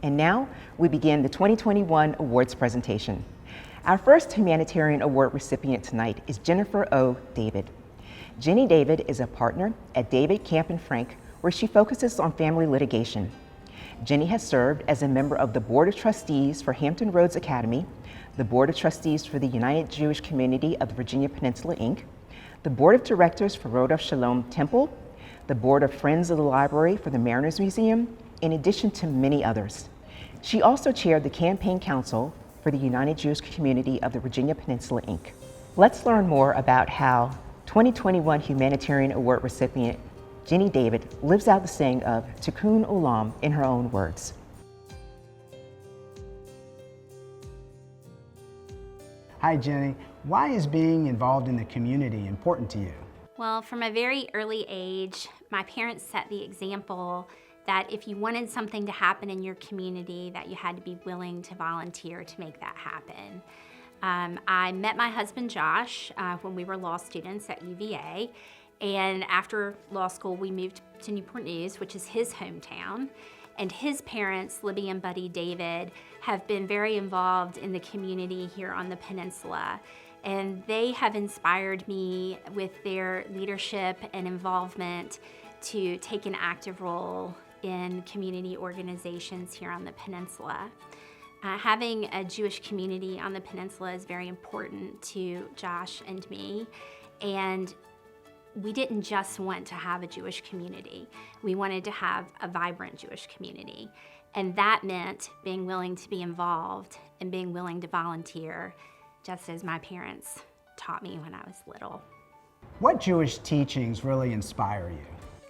And now we begin the 2021 awards presentation. Our first Humanitarian Award recipient tonight is Jennifer O. David. Jenny David is a partner at David, Kamp Frank, where she focuses on family litigation. Jenny has served as a member of the Board of Trustees for Hampton Roads Academy, the Board of Trustees for the United Jewish Community of the Virginia Peninsula, Inc., the Board of Directors for Rodef Shalom Temple, the Board of Friends of the Library for the Mariners Museum, in addition to many others. She also chaired the Campaign Council for the United Jewish Community of the Virginia Peninsula, Inc. Let's learn more about how 2021 Humanitarian Award recipient Jenny David lives out the saying of Tikkun Olam in her own words. Hi Jenny, why is being involved in the community important to you? Well, from a very early age, my parents set the example that if you wanted something to happen in your community, that you had to be willing to volunteer to make that happen. I met my husband Josh when we were law students at UVA, and after law school we moved to Newport News, which is his hometown, and his parents, Libby and Buddy David, have been very involved in the community here on the peninsula, and they have inspired me with their leadership and involvement to take an active role in community organizations here on the peninsula. Having a Jewish community on the peninsula is very important to Josh and me, and we didn't just want to have a Jewish community. We wanted to have a vibrant Jewish community, and that meant being willing to be involved and being willing to volunteer, just as my parents taught me when I was little. What Jewish teachings really inspire you?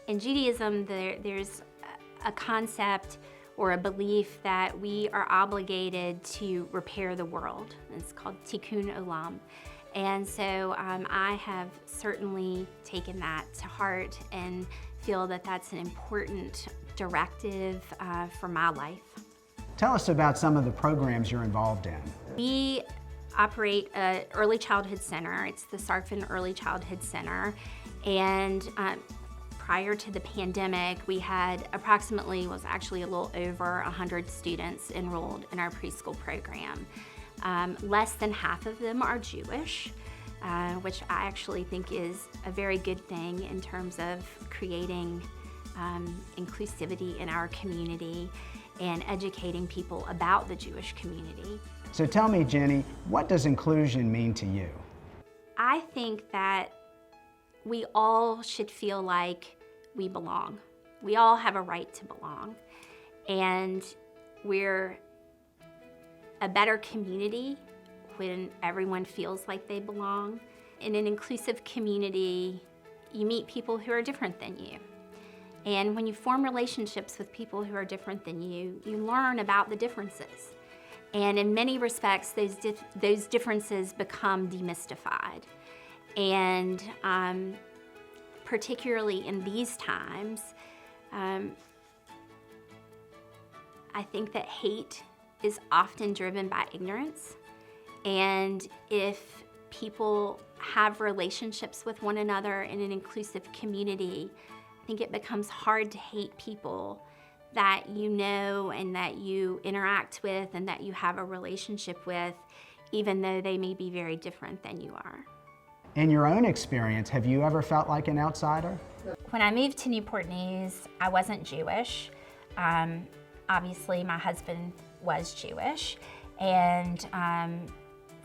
In Judaism, there's a concept or a belief that we are obligated to repair the world. It's called Tikkun Olam. And so I have certainly taken that to heart and feel that that's an important directive for my life. Tell us about some of the programs you're involved in. We operate an early childhood center. It's the Sarkvan Early Childhood Center. And prior to the pandemic, we had approximately, was actually a little over 100 students enrolled in our preschool program. Less than half of them are Jewish, which I actually think is a very good thing in terms of creating inclusivity in our community and educating people about the Jewish community. So tell me, Jenny, what does inclusion mean to you? I think that we all should feel like we belong. We all have a right to belong. And we're a better community when everyone feels like they belong. In an inclusive community, you meet people who are different than you. And when you form relationships with people who are different than you, you learn about the differences. And in many respects, those differences become demystified. And particularly in these times, I think that hate is often driven by ignorance. And if people have relationships with one another in an inclusive community, I think it becomes hard to hate people that you know and that you interact with and that you have a relationship with, even though they may be very different than you are. In your own experience, have you ever felt like an outsider? When I moved to Newport News, I wasn't Jewish. Obviously, my husband was Jewish, and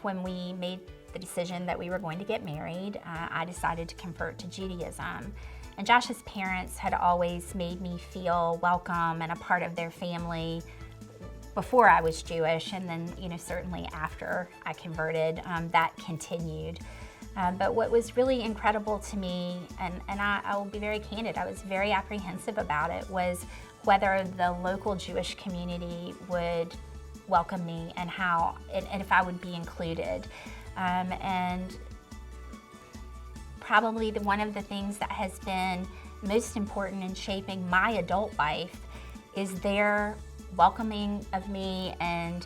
when we made the decision that we were going to get married, I decided to convert to Judaism. And Josh's parents had always made me feel welcome and a part of their family before I was Jewish, and then, certainly after I converted, that continued. But what was really incredible to me, and I will be very candid, I was very apprehensive about it, was whether the local Jewish community would welcome me and if I would be included. And probably one of the things that has been most important in shaping my adult life is their welcoming of me and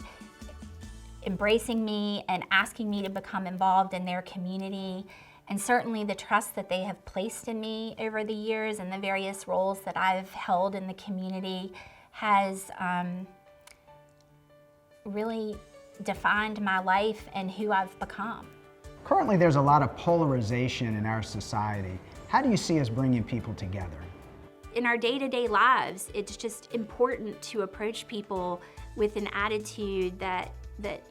embracing me and asking me to become involved in their community, and certainly the trust that they have placed in me over the years and the various roles that I've held in the community has really defined my life and who I've become. Currently, there's a lot of polarization in our society. How do you see us bringing people together? In our day-to-day lives, it's just important to approach people with an attitude that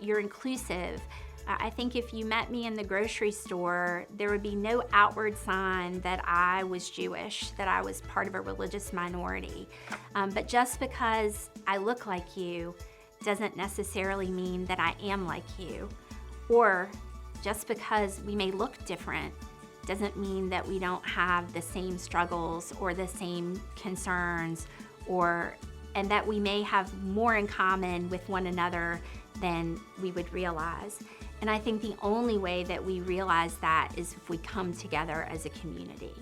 you're inclusive. I think if you met me in the grocery store, there would be no outward sign that I was Jewish, that I was part of a religious minority. But just because I look like you doesn't necessarily mean that I am like you. Or just because we may look different doesn't mean that we don't have the same struggles or the same concerns, and that we may have more in common with one another than we would realize. And I think the only way that we realize that is if we come together as a community.